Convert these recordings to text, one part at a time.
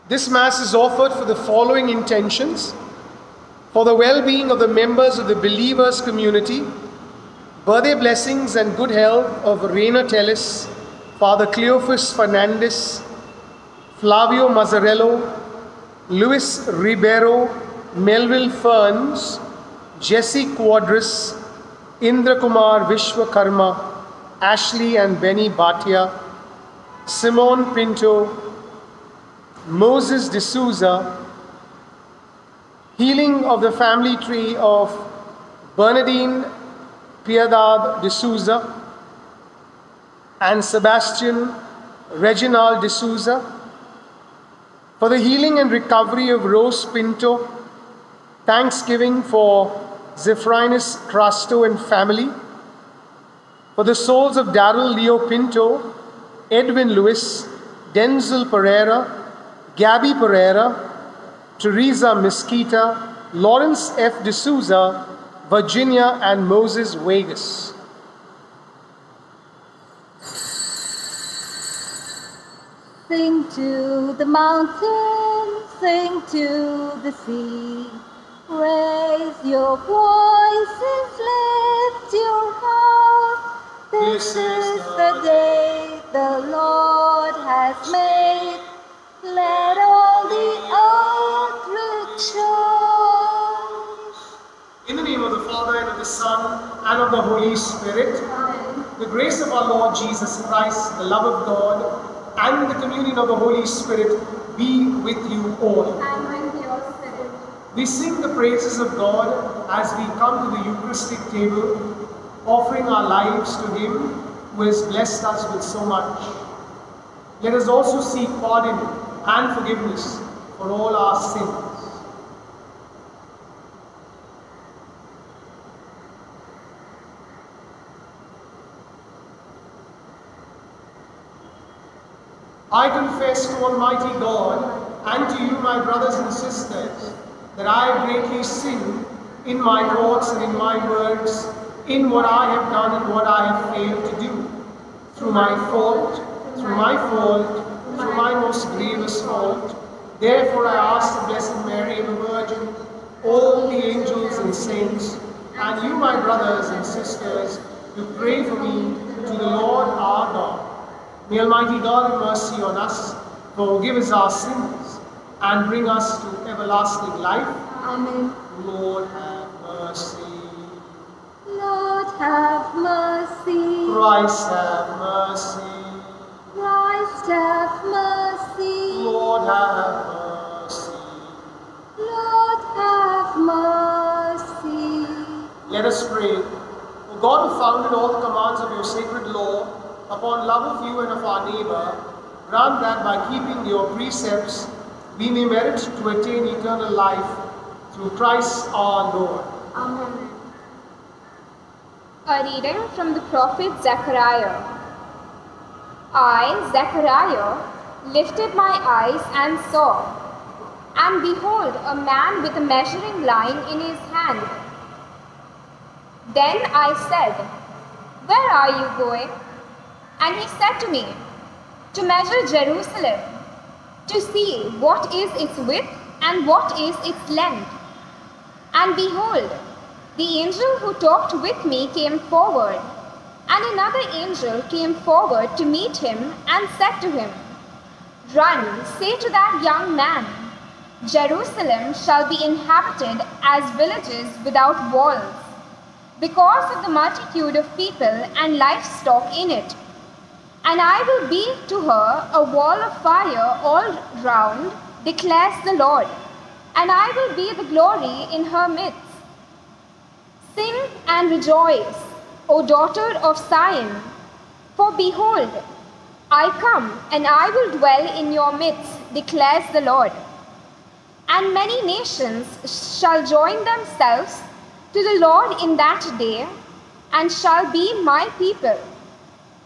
This Mass is offered for the following intentions: for the well-being of the members of the believers community, birthday blessings and good health of Reina Tellis, Father Cleophas Fernandez, Flavio Mazzarello, Luis Ribeiro, Melville Ferns, Jesse Quadras, Indra Kumar Vishwakarma, Ashley and Benny Bhatia, Simone Pinto, Moses D'Souza, healing of the family tree of Bernardine Piedad D'Souza and Sebastian Reginald D'Souza, for the healing and recovery of Rose Pinto, thanksgiving for Zephrinus Crasto and family, for the souls of Darrell Leo Pinto, Edwin Lewis, Denzel Pereira, Gabby Pereira, Teresa Mesquita, Lawrence F. D'Souza, Virginia and Moses Vegas. Sing to the mountains, sing to the sea. Raise your voices, lift your heart. This is the day the Lord has made. Let all the earth rejoice. In the name of the Father, and of the Son, and of the Holy Spirit, Amen. The grace of our Lord Jesus Christ, the love of God, and the communion of the Holy Spirit be with you all. And with your spirit. We sing the praises of God as we come to the Eucharistic table, offering our lives to Him who has blessed us with so much. Let us also seek pardon and forgiveness for all our sins. I confess to Almighty God and to you, my brothers and sisters, that I have greatly sinned in my thoughts and in my words, in what I have done and what I have failed to do, through my fault, through my most grievous fault. Therefore I ask the Blessed Mary, the Virgin, all the angels and saints, and you, my brothers and sisters, to pray for me to the Lord our God. May Almighty God have mercy on us, forgive us our sins, and bring us to everlasting life. Amen. Lord, have mercy. Lord, have mercy. Christ, have mercy. Christ, have mercy. Lord, have mercy. Lord, have mercy. Let us pray. O God, who founded all the commands of your sacred law upon love of you and of our neighbor, grant that by keeping your precepts we may merit to attain eternal life through Christ our Lord. Amen. A reading from the prophet Zechariah. I, Zechariah, lifted my eyes and saw, and behold, a man with a measuring line in his hand. Then I said, Where are you going? And he said to me, To measure Jerusalem, to see what is its width and what is its length. And behold, the angel who talked with me came forward, and another angel came forward to meet him and said to him, Run, say to that young man, Jerusalem shall be inhabited as villages without walls, because of the multitude of people and livestock in it. And I will be to her a wall of fire all round, declares the Lord, and I will be the glory in her midst. Sing and rejoice, O daughter of Zion, for behold, I come, and I will dwell in your midst, declares the Lord. And many nations shall join themselves to the Lord in that day, and shall be my people,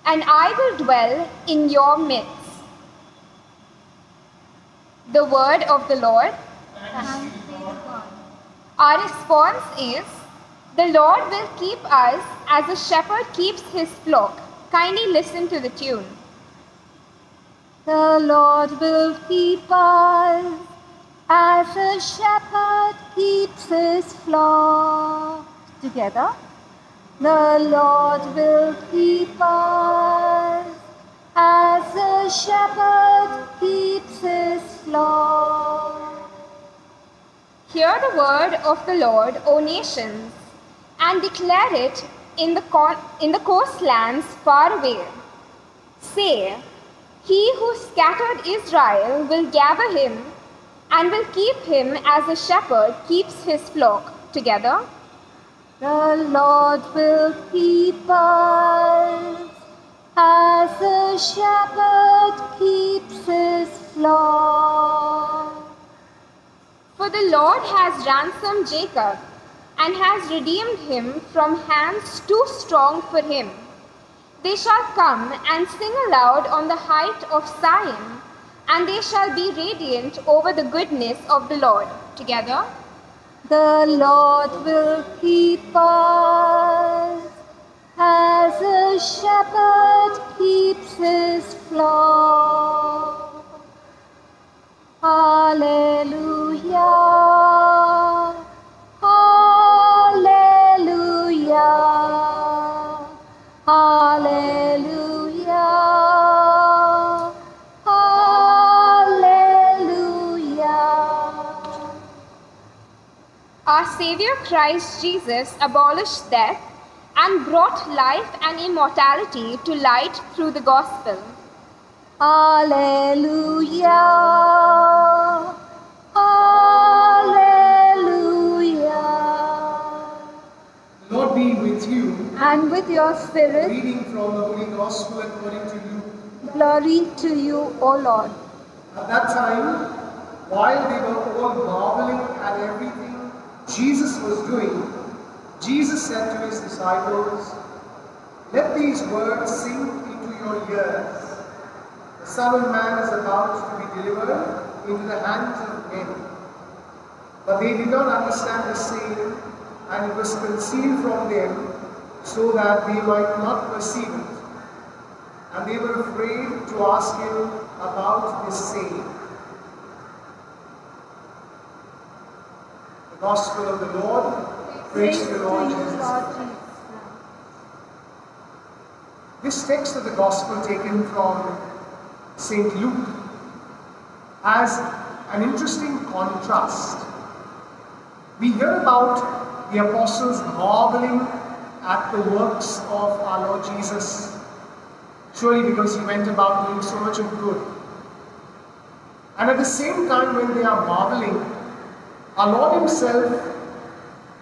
and I will dwell in your midst. The word of the Lord. Thanks be to God. Our response is, the Lord will keep us as a shepherd keeps his flock. Kindly listen to the tune. The Lord will keep us as a shepherd keeps his flock. Together. The Lord will keep us as a shepherd keeps his flock. Hear the word of the Lord, O nations, and declare it in the coastlands far away. Say, he who scattered Israel will gather him and will keep him as a shepherd keeps his flock. Together. The Lord will keep us as a shepherd keeps his flock. For the Lord has ransomed Jacob and has redeemed him from hands too strong for him. They shall come and sing aloud on the height of Zion, and they shall be radiant over the goodness of the Lord. Together. The Lord will keep us as a shepherd keeps his flock. Hallelujah, hallelujah, hallelujah, hallelujah. Our Savior Christ Jesus abolished death and brought life and immortality to light through the gospel. Hallelujah, hallelujah. The Lord be with you. And with your spirit, Reading from the Holy Gospel according to Luke. glory to you, O Lord. At that time, while they were all marveling at everything Jesus was doing, Jesus said to his disciples, "Let these words sink into your ears. The Son of Man is about to be delivered into the hands of men." But they did not understand the saying, and it was concealed from them, so that they might not perceive it. And they were afraid to ask him about this saying. The Gospel of the Lord. Praise to the Lord Jesus. This text of the Gospel taken from St. Luke has an interesting contrast. We hear about the apostles marveling at the works of our Lord Jesus, surely because he went about doing so much of good. And at the same time, when they are marveling, our Lord himself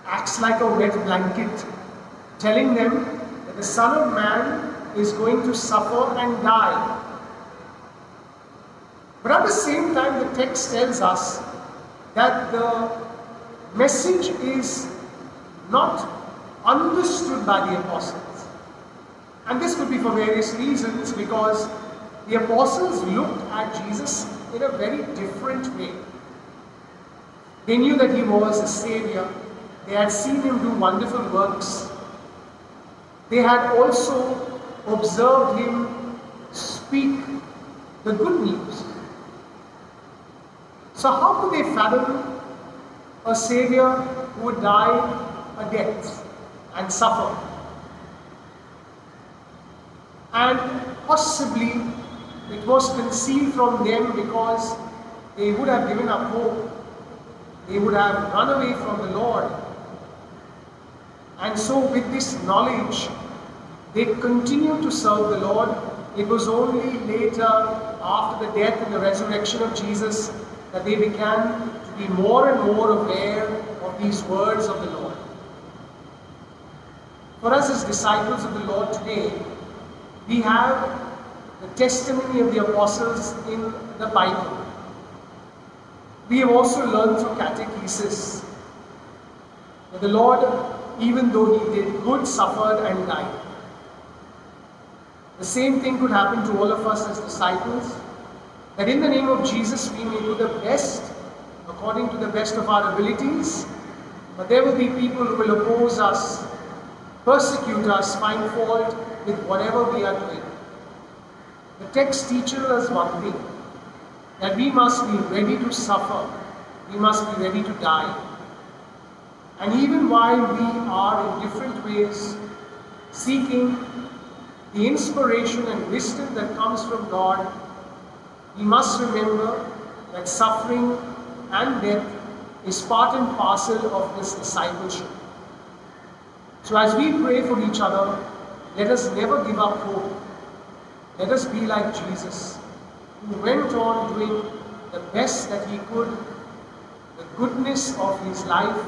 acts like a wet blanket, telling them that the Son of Man is going to suffer and die. But at the same time, the text tells us that the message is not understood by the apostles. And this could be for various reasons, because the apostles looked at Jesus in a very different way. They knew that he was a Savior. They had seen him do wonderful works. They had also observed him speak the good news. So how could they fathom a Savior who would die a death and suffer? And possibly it was concealed from them because they would have given up hope. They would have run away from the Lord. And so with this knowledge, they continued to serve the Lord. It was only later, after the death and the resurrection of Jesus, that they began to be more and more aware of these words of the Lord. For us as disciples of the Lord today, we have the testimony of the apostles in the Bible. We have also learned through catechesis that the Lord, even though he did good, suffered and died. The same thing could happen to all of us as disciples, that in the name of Jesus we may do the best according to the best of our abilities, but there will be people who will oppose us, persecute us, find fault with whatever we are doing. The text teaches us one thing, that we must be ready to suffer, we must be ready to die. And even while we are in different ways seeking the inspiration and wisdom that comes from God, we must remember that suffering and death is part and parcel of this discipleship. So as we pray for each other, let us never give up hope. Let us be like Jesus, who went on doing the best that he could, the goodness of his life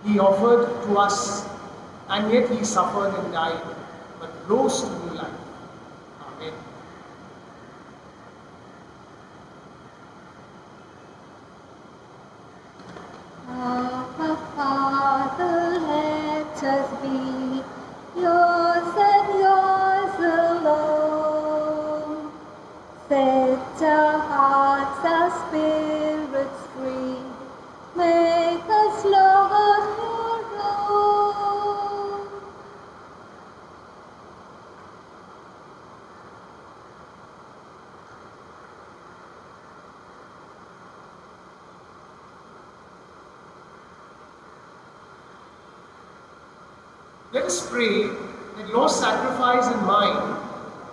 he offered to us, and yet he suffered and died, but rose to new life. Amen. Our Father, let us be yours and yours alone. Set our hearts, our spirits free. Make us Lord your own. Let us pray that your sacrifice and mine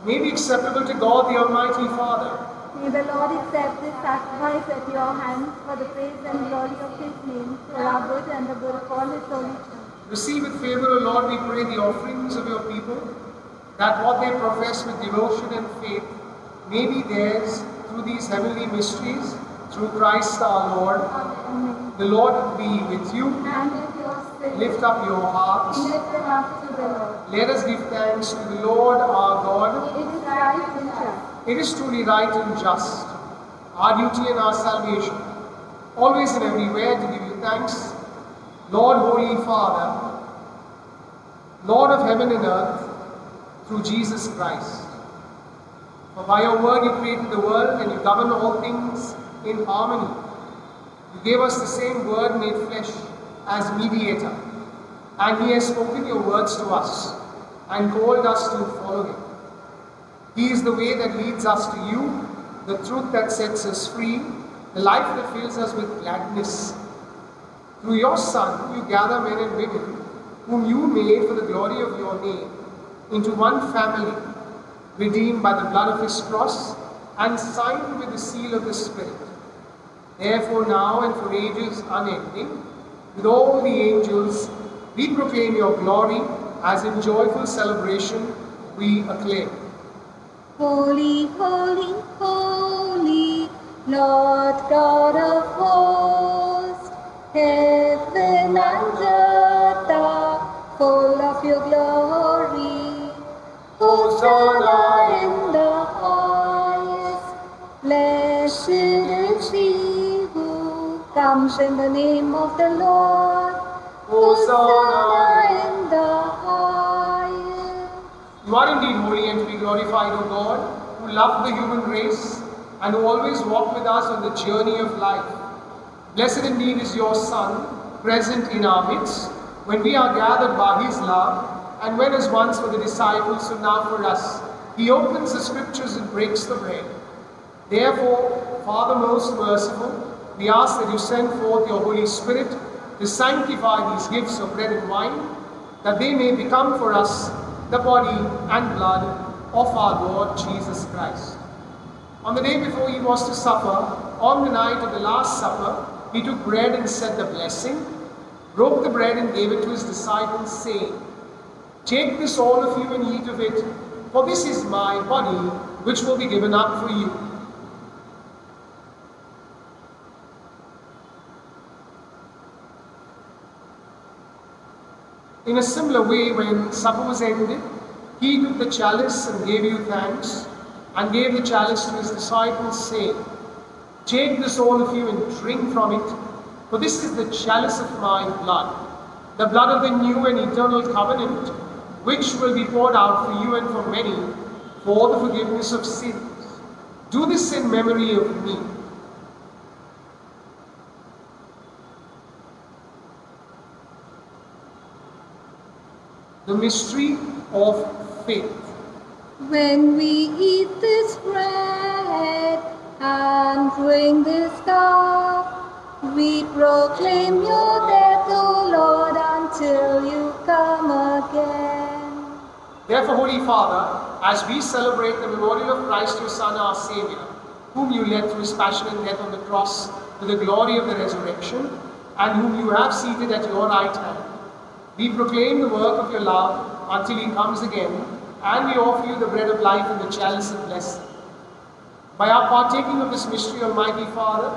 may be acceptable to God the Almighty Father. May the Lord accept this sacrifice at your hands for the praise and glory of his name, for our good and the good of all his holy church. Receive with favor, O Lord, we pray, the offerings of your people, that what they profess with devotion and faith may be theirs through these heavenly mysteries, through Christ our Lord. Amen. The Lord be with you. And with your spirit, Lift up your hearts. lift them up to the Lord. Let us give thanks to the Lord our God. It is right and just. It is truly right and just, our duty and our salvation, always and everywhere to give you thanks, Lord, Holy Father, Lord of heaven and earth, through Jesus Christ. For by your word you created the world and you govern all things in harmony. You gave us the same word made flesh as mediator, and he has spoken your words to us and called us to follow him. He is the way that leads us to you, the truth that sets us free, the life that fills us with gladness. Through your Son, you gather men and women whom you made for the glory of your name into one family, redeemed by the blood of his cross and signed with the seal of the Spirit. Therefore now and for ages unending, with all the angels, we proclaim your glory, as in joyful celebration we acclaim. Holy, holy, holy, Lord God of hosts, heaven and earth are full of your glory. Hosanna in the highest, blessed is he who comes in the name of the Lord. Hosanna in the highest. You are indeed holy and to be glorified, O God, who love the human race and who always walk with us on the journey of life. Blessed indeed is your Son, present in our midst, when we are gathered by his love, and when as once for the disciples, so now for us, he opens the scriptures and breaks the bread. Therefore, Father most merciful, we ask that you send forth your Holy Spirit to sanctify these gifts of bread and wine, that they may become for us the body and blood of our Lord Jesus Christ. On the day before he was to suffer, on the night of the Last Supper, he took bread and said the blessing, broke the bread and gave it to his disciples, saying, "Take this, all of you, and eat of it, for this is my body, which will be given up for you." In a similar way, when supper was ended, he took the chalice and gave you thanks, and gave the chalice to his disciples, saying, "Take this, all of you, and drink from it, for this is the chalice of my blood, the blood of the new and eternal covenant, which will be poured out for you and for many for the forgiveness of sins. Do this in memory of me." The mystery of faith. When we eat this bread and drink this cup, we proclaim your death, O Lord, until you come again. Therefore, Holy Father, as we celebrate the memorial of Christ, your Son, our Saviour, whom you led through his passion and death on the cross to the glory of the resurrection, and whom you have seated at your right hand, we proclaim the work of your love until he comes again, and we offer you the bread of life and the chalice of blessing. By our partaking of this mystery, Almighty Father,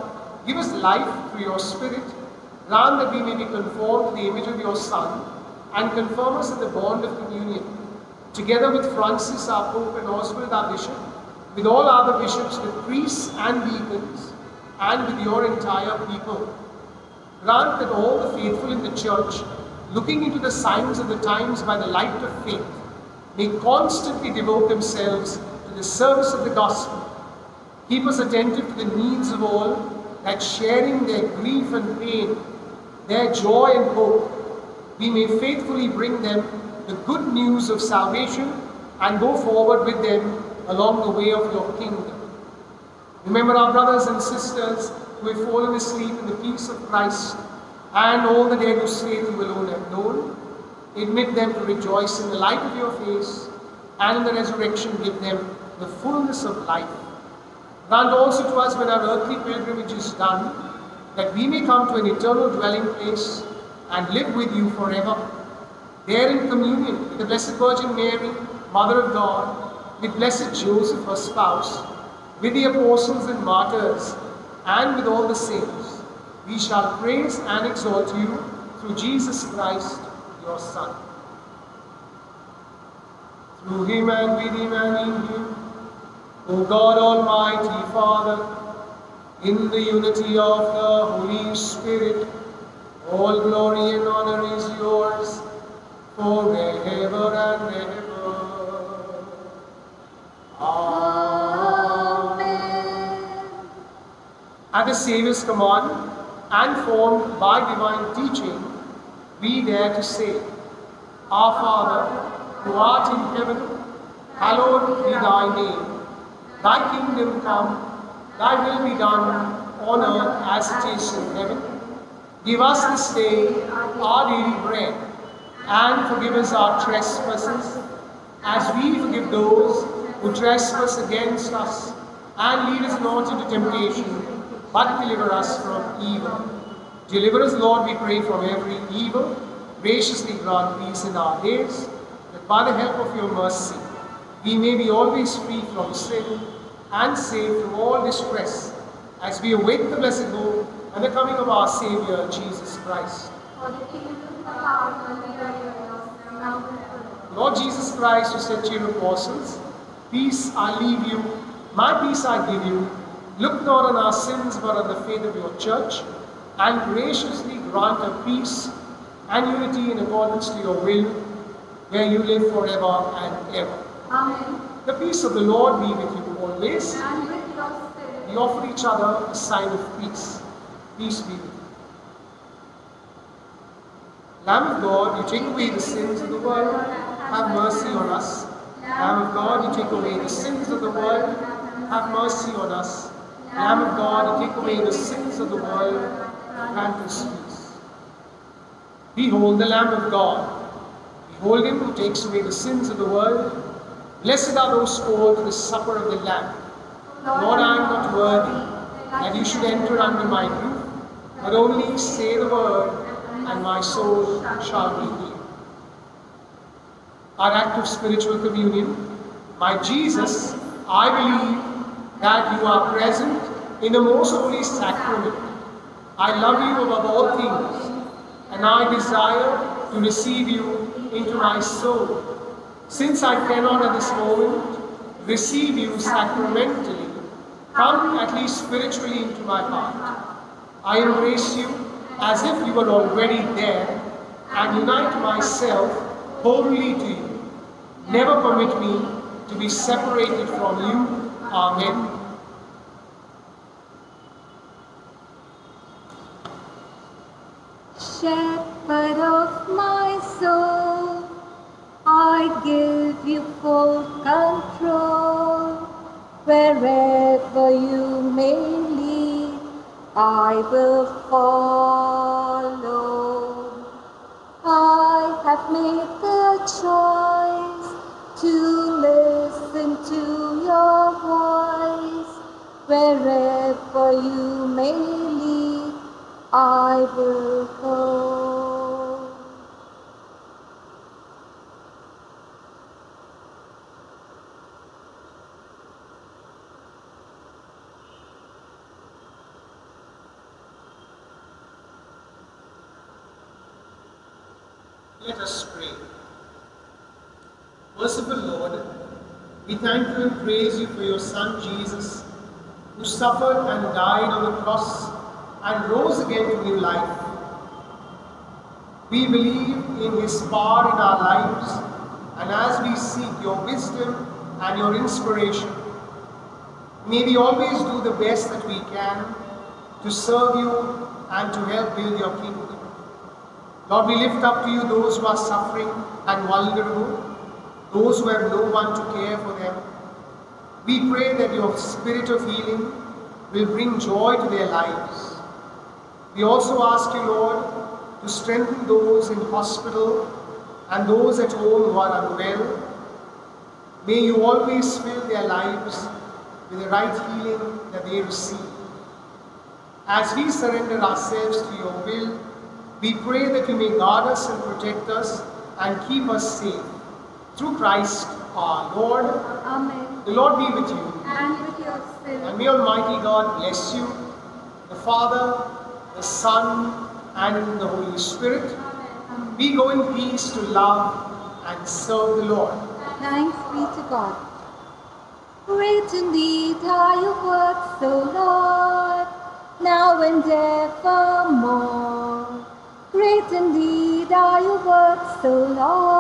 give us life through your Spirit. Grant that we may be conformed to the image of your Son, and confirm us in the bond of communion, together with Francis, our Pope, and Oswald, our Bishop, with all other bishops, with priests and deacons, and with your entire people. Grant that all the faithful in the Church, looking into the signs of the times by the light of faith, may constantly devote themselves to the service of the gospel. Keep us attentive to the needs of all, that sharing their grief and pain, their joy and hope, we may faithfully bring them the good news of salvation and go forward with them along the way of your kingdom. Remember our brothers and sisters who have fallen asleep in the peace of Christ, and all the dead whose faith you alone have known. Admit them to rejoice in the light of your face, and in the resurrection give them the fullness of life. Grant also to us, when our earthly pilgrimage is done, that we may come to an eternal dwelling place and live with you forever, there in communion with the Blessed Virgin Mary, Mother of God, with blessed Joseph, her spouse, with the apostles and martyrs, and with all the saints. We shall praise and exalt you through Jesus Christ, your Son. Through him and with him and in him, O God Almighty Father, in the unity of the Holy Spirit, all glory and honor is yours forever and ever. Amen. At the Saviour's command, and formed by divine teaching, we dare to say, Our Father, who art in heaven, hallowed be thy name. Thy kingdom come, thy will be done on earth as it is in heaven. Give us this day our daily bread, and forgive us our trespasses, as we forgive those who trespass against us. And lead us not into temptation, but deliver us from evil. Deliver us, Lord, we pray, from every evil. Graciously grant peace in our days, that by the help of your mercy, we may be always free from sin and saved from all distress, as we await the blessed hope and the coming of our Saviour, Jesus Christ. Lord Jesus Christ, who said to your apostles, Peace I leave you, my peace I give you. Look not on our sins, but on the faith of your church, and graciously grant her peace and unity in accordance to your will, where you live forever and ever. Amen. The peace of the Lord be with you always. And with your spirit. We offer each other a sign of peace. Peace be with you. Lamb of God, you take away the sins of the world, have mercy on us. Lamb of God, you take away the sins of the world, have mercy on us. Lamb of God, you take away the sins of the world, grant us peace. Behold the Lamb of God. Behold him who takes away the sins of the world. Blessed are those called to the supper of the Lamb. Lord, I am not worthy that you should enter under my roof, but only say the word, and my soul shall be healed. Our act of spiritual communion. My Jesus, I believe that you are present in the most holy sacrament. I love you above all things, and I desire to receive you into my soul. Since I cannot at this moment receive you sacramentally, come at least spiritually into my heart. I embrace you as if you were already there, and unite myself wholly to you. Never permit me to be separated from you. Amen. Shepherd of my soul, I give you full control. Wherever you may lead, I will follow. I have made the choice to listen to your voice. Wherever you may lead, I will go. Let us pray. Merciful Lord, we thank you and praise you for your Son Jesus, who suffered and died on the cross and rose again to new life. We believe in his power in our lives, and as we seek your wisdom and your inspiration, may we always do the best that we can to serve you and to help build your kingdom. Lord, we lift up to you those who are suffering and vulnerable, those who have no one to care for them. We pray that your spirit of healing will bring joy to their lives. We also ask you, Lord, to strengthen those in hospital and those at home who are unwell. May you always fill their lives with the right healing that they receive. As we surrender ourselves to your will, we pray that you may guard us and protect us and keep us safe. Through Christ our Lord. Amen. The Lord be with you. And with your spirit. And may Almighty God bless you, the Father, the Son, and the Holy Spirit. Amen. We go in peace to love and serve the Lord. Thanks be to God. Great indeed are your works, O Lord, now and evermore. Great indeed are your works, O Lord.